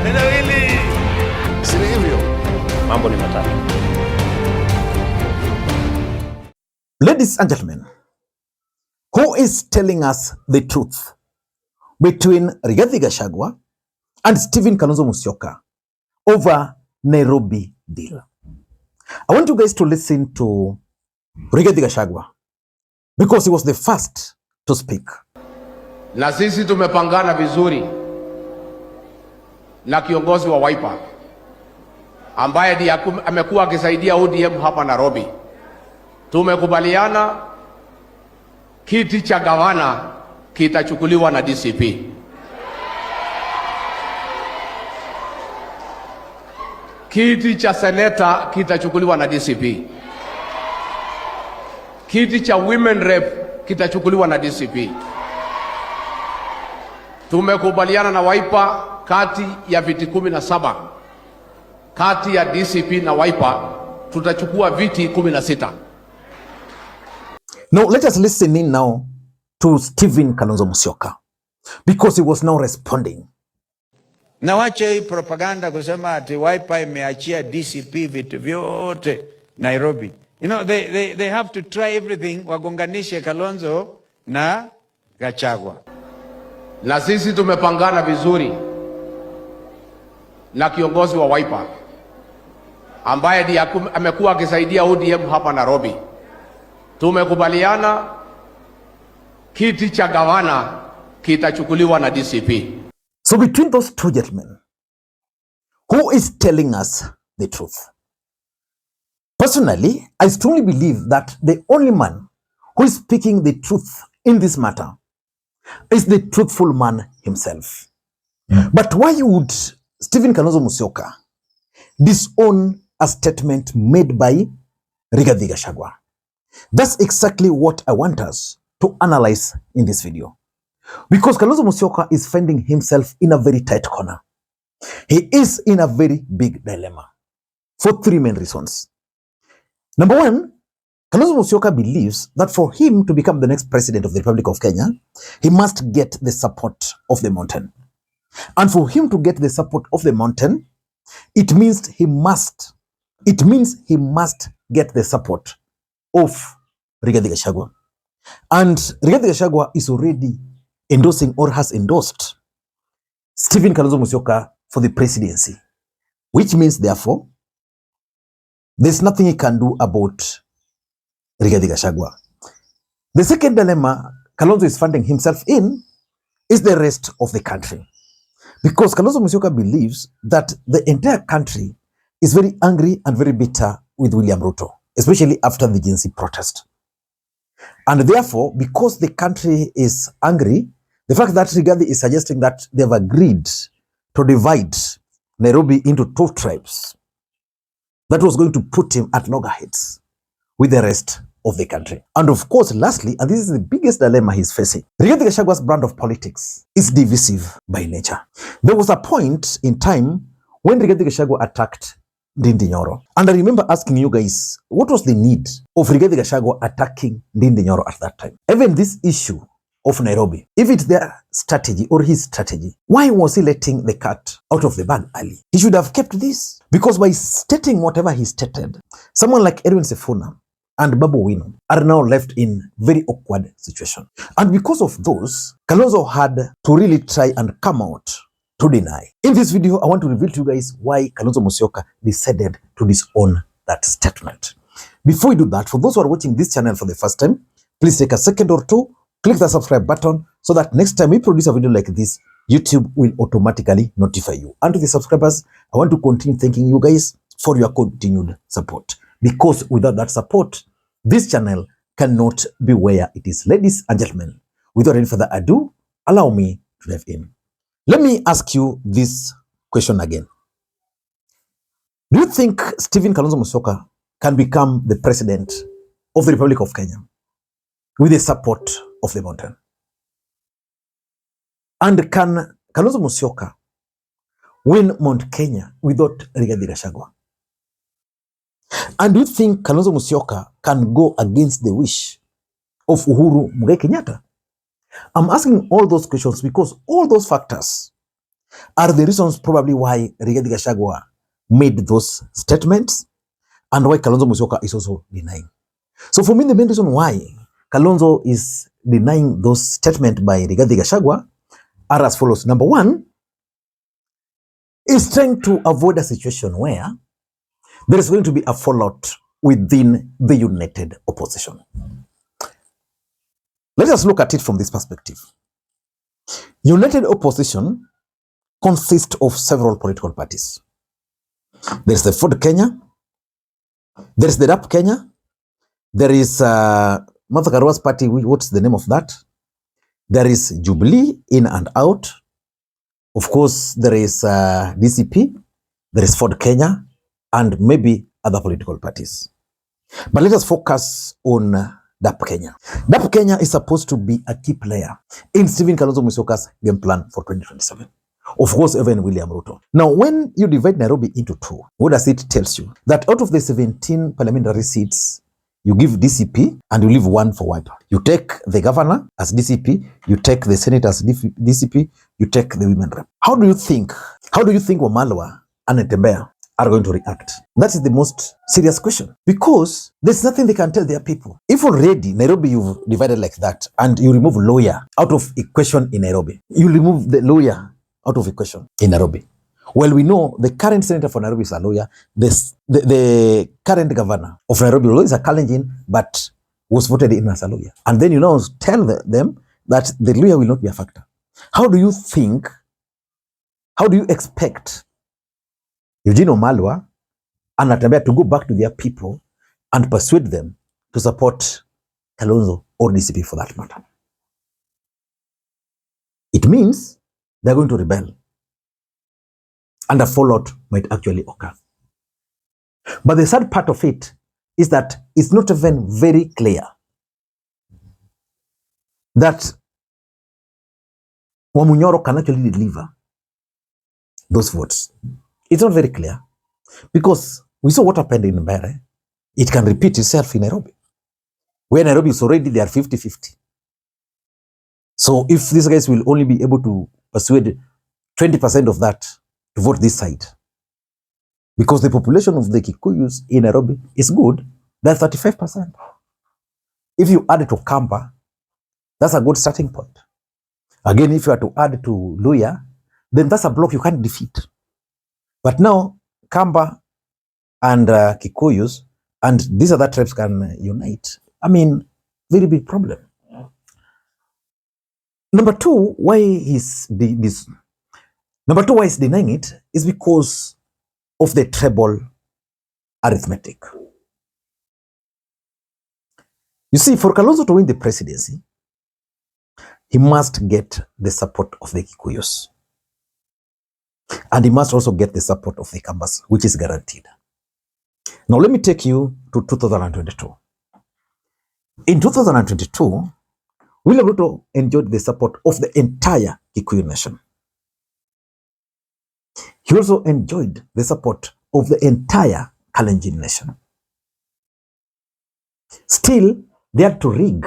Neno hili si hivyo. Mambo ni matatu. Ladies and gentlemen, who is telling us the truth between Rigathi Gachagua and Stephen Kalonzo Musyoka over Nairobi deal? I want you guys to listen to Rigathi Gachagua because he was the first to speak. Na sisi tumepangana vizuri na kiongozi wa Wiper ambaye ndiye amekuwa akisaidia ODM hapa Nairobi. Tumekubaliana kiti cha gavana kitachukuliwa na DCP. Kiti cha seneta kitachukuliwa na DCP. Kiti cha women rep kitachukuliwa na DCP. Tumekubaliana na Wiper kati ya viti 17 kati ya DCP na Wiper tutachukua viti 16. Now let us listen in now to Stephen Kalonzo Musyoka because he was now responding. Na wache hii propaganda kusema ati Wiper imeachia DCP vitu vyote Nairobi. You know, they have to try everything wagonganishe Kalonzo na Gachagua. Na sisi tumepangana vizuri na kiongozi wa Wiper ambaye ndiye amekuwa akisaidia ODM hapa Nairobi. Tumekubaliana kiti cha gavana kitachukuliwa na DCP. So between those two gentlemen, who is telling us the truth? Personally, I strongly believe that the only man who is speaking the truth in this matter is the truthful man himself. But why would Stephen Kalonzo Musyoka disown a statement made by Rigathi Gachagua? That's exactly what I want us to analyze in this video. Because Kalonzo Musyoka is finding himself in a very tight corner. He is in a very big dilemma for three main reasons. Number one, Kalonzo Musyoka believes that for him to become the next president of the Republic of Kenya, he must get the support of the mountain. And for him to get the support of the mountain, it means he must get the support of Rigathi Gachagua. And Rigathi Gachagua is already endorsing or has endorsed Stephen Kalonzo Musyoka for the presidency, which means therefore there's nothing he can do about Rigathi Gachagua. The second dilemma Kalonzo is finding himself in is the rest of the country, because Kalonzo Musyoka believes that the entire country is very angry and very bitter with William Ruto, especially after the Gen Z protest. And therefore, because the country is angry, the fact that Rigathi is suggesting that they have agreed to divide Nairobi into 2 tribes, that was going to put him at loggerheads with the rest of the country. And of course, lastly, and this is the biggest dilemma he's facing, Rigathi Gachagua's brand of politics is divisive by nature. There was a point in time when Rigathi Gachagua attacked Ndindi Nyoro. And I remember asking you guys, what was the need of Rigathi Gachagua attacking Ndindi Nyoro at that time? Even this issue of Nairobi, if it's their strategy or his strategy, why was he letting the cat out of the bag early? He should have kept this, because by stating whatever he stated, someone like Edwin Sifuna and Babu Wino are now left in very awkward situation. And because of those, Kalonzo had to really try and come out to deny. In this video, I want to reveal to you guys why Kalonzo Musyoka decided to disown that statement. Before we do that, for those who are watching this channel for the first time, please take a second or two, click the subscribe button so that next time we produce a video like this, YouTube will automatically notify you. And to the subscribers, I want to continue thanking you guys for your continued support, because without that support, this channel cannot be where it is. Ladies and gentlemen, without any further ado, allow me to dive in. Let me ask you this question again. Do you think Stephen Kalonzo Musyoka can become the president of the Republic of Kenya with the support of the mountain? And can Kalonzo Musyoka win Mount Kenya without Rigathi Gachagua? And do you think Kalonzo Musyoka can go against the wish of Uhuru Kenyatta? I'm asking all those questions because all those factors are the reasons probably why Rigathi Gachagua made those statements and why Kalonzo Musyoka is also denying. So for me, the main reason why Kalonzo is denying those statements by Rigathi Gachagua are as follows. Number one, is trying to avoid a situation where there is going to be a fallout within the united opposition. Let us look at it from this perspective. United opposition consists of several political parties. There is the Ford Kenya, there is the RAP Kenya, there is Martha Karua's party, what's the name of that? There is Jubilee, in and out. Of course, there is DCP, there is Ford Kenya, and maybe other political parties. But let us focus on DAP Kenya. DAP Kenya is supposed to be a key player in Stephen Kalonzo Musyoka's game plan for 2027. Of course, even William Ruto. Now, when you divide Nairobi into two, what does it tell you? That out of the 17 parliamentary seats, you give DCP and you leave one for Wiper. You take the governor as DCP, you take the Senate as DCP, you take the women rep. How do you think Wamalwa and Ntembea are going to react? That is the most serious question, because there's nothing they can tell their people. If already Nairobi you've divided like that and you remove lawyer out of equation in Nairobi, you remove the lawyer out of equation in Nairobi. Well, we know the current senator for Nairobi is a lawyer. The current governor of Nairobi is a Kalenjin, but was voted in as a lawyer. And then you now tell them that the lawyer will not be a factor. How do you expect Eugene Wamalwa and Ntembea to go back to their people and persuade them to support Kalonzo or DCP for that matter? It means they're going to rebel, and a fallout might actually occur. But the sad part of it is that it's not even very clear that Wamunyoro can actually deliver those votes. It's not very clear, because we saw what happened in Mbere. It can repeat itself in Nairobi, where Nairobi is already there 50-50. So if these guys will only be able to persuade 20% of that to vote this side, because the population of the Kikuyus in Nairobi is good, they're 35%. If you add it to Kamba, that's a good starting point. Again, if you are to add to Luya, then that's a block you can't defeat. But now, Kamba and Kikuyus and these other tribes can unite. I mean, very big problem. Number two, why he's denying it is because of the treble arithmetic. You see, for Kalonzo to win the presidency, he must get the support of the Kikuyus. And he must also get the support of the Kambas, which is guaranteed. Now, let me take you to 2022. In 2022, William Ruto enjoyed the support of the entire Kikuyu nation. He also enjoyed the support of the entire Kalenjin nation. Still, they had to rig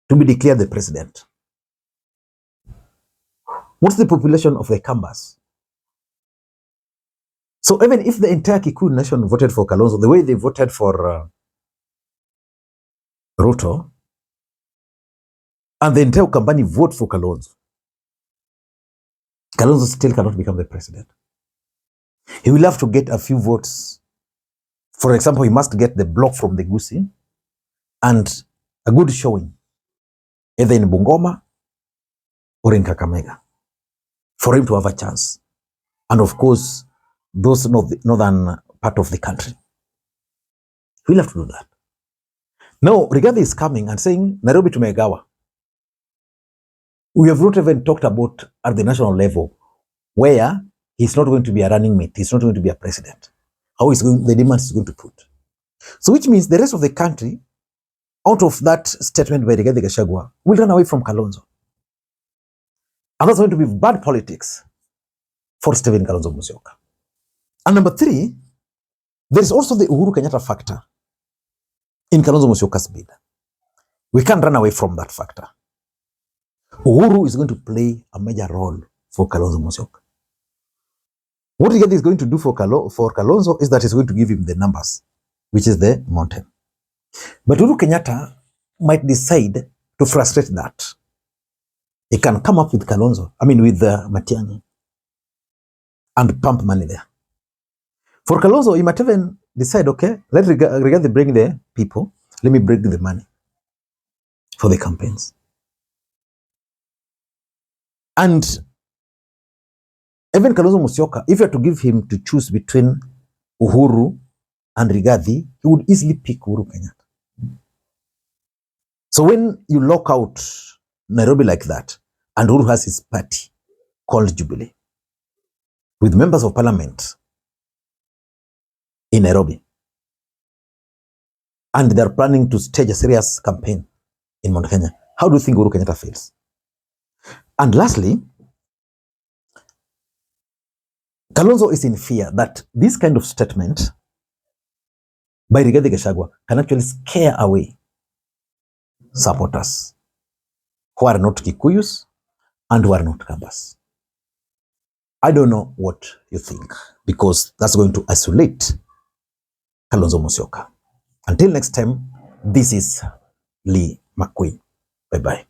to be declared the president. What's the population of the Kambas? So even if the entire Kikuyu nation voted for Kalonzo, the way they voted for Ruto, and the entire company vote for Kalonzo, Kalonzo still cannot become the president. He will have to get a few votes. For example, he must get the block from the Gusii and a good showing, either in Bungoma or in Kakamega, for him to have a chance. And of course, those northern part of the country. He'll have to do that. Now, Rigathi is coming and saying, Nairobi tumegawa. We have not even talked about at the national level where he's not going to be a running mate, he's not going to be a president. How is the demands is going to put. So which means the rest of the country, out of that statement by Rigathi Gachagua, will run away from Kalonzo. And that's going to be bad politics for Stephen Kalonzo Musyoka. And number three, there is also the Uhuru Kenyatta factor in Kalonzo Musyoka's bid. We can't run away from that factor. Uhuru is going to play a major role for Kalonzo Musyoka. What Rigathi is going to do for Kalonzo is that he's going to give him the numbers, which is the mountain. But Uhuru Kenyatta might decide to frustrate that. He can come up with with Matiangi and pump money there. For Kalonzo, he might even decide, okay, let Rigathi bring the people, let me bring the money for the campaigns. And even Kalonzo Musyoka, if you are to give him to choose between Uhuru and Rigathi, he would easily pick Uhuru Kenyatta. So when you lock out Nairobi like that, and Uhuru has his party called Jubilee, with members of parliament in Nairobi, and they're planning to stage a serious campaign in Mount Kenya, how do you think Uhuru Kenyatta feels? And lastly, Kalonzo is in fear that this kind of statement by Rigathi Gachagua can actually scare away supporters who are not Kikuyus and who are not Kambas. I don't know what you think, because that's going to isolate Kalonzo Musyoka. Until next time, this is Lee Makwiny. Bye-bye.